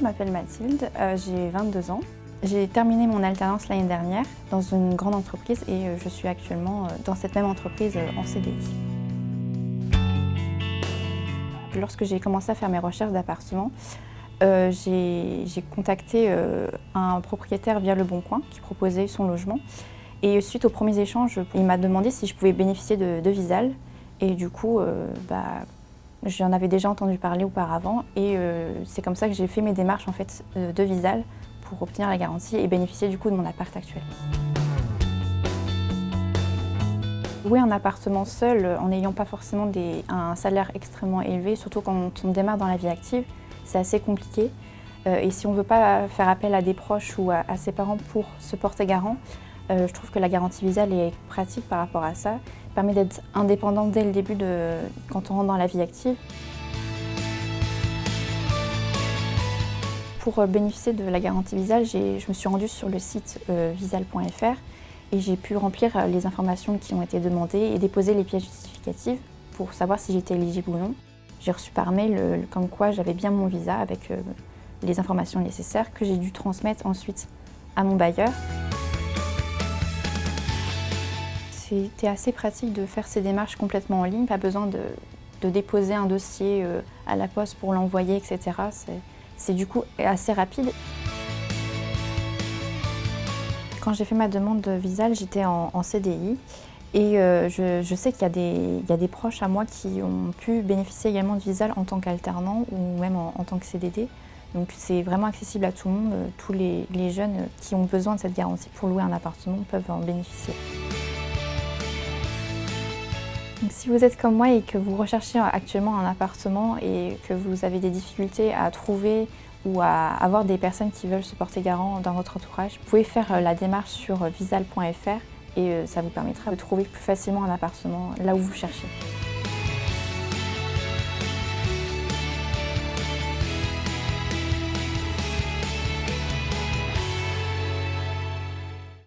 m'appelle Mathilde, j'ai 22 ans. J'ai terminé mon alternance l'année dernière dans une grande entreprise et je suis actuellement dans cette même entreprise en CDI. Lorsque j'ai commencé à faire mes recherches d'appartement, j'ai contacté un propriétaire via Le Bon Coin qui proposait son logement. Et suite aux premiers échanges, il m'a demandé si je pouvais bénéficier de Visal. Et du coup, j'en avais déjà entendu parler auparavant et c'est comme ça que j'ai fait mes démarches en fait, de Visal pour obtenir la garantie et bénéficier du coup de mon appart actuel. Louer un appartement seul en n'ayant pas forcément un salaire extrêmement élevé, surtout quand on démarre dans la vie active, c'est assez compliqué. Et si on ne veut pas faire appel à des proches ou à ses parents pour se porter garant, je trouve que la garantie Visal est pratique par rapport à ça. Elle permet d'être indépendant dès le début quand on rentre dans la vie active. Pour bénéficier de la garantie Visal, je me suis rendue sur le site visal.fr et j'ai pu remplir les informations qui ont été demandées et déposer les pièces justificatives pour savoir si j'étais éligible ou non. J'ai reçu par mail comme quoi j'avais bien mon visa avec les informations nécessaires que j'ai dû transmettre ensuite à mon bailleur. C'était assez pratique de faire ces démarches complètement en ligne, pas besoin de déposer un dossier à la poste pour l'envoyer, etc. C'est du coup assez rapide. Quand j'ai fait ma demande de Visal, j'étais en CDI et je sais qu'il y a des proches à moi qui ont pu bénéficier également de Visal en tant qu'alternant ou même en tant que CDD. Donc c'est vraiment accessible à tout le monde. Tous les jeunes qui ont besoin de cette garantie pour louer un appartement peuvent en bénéficier. Donc, si vous êtes comme moi et que vous recherchez actuellement un appartement et que vous avez des difficultés à trouver ou à avoir des personnes qui veulent se porter garant dans votre entourage, vous pouvez faire la démarche sur visal.fr et ça vous permettra de trouver plus facilement un appartement là où vous cherchez.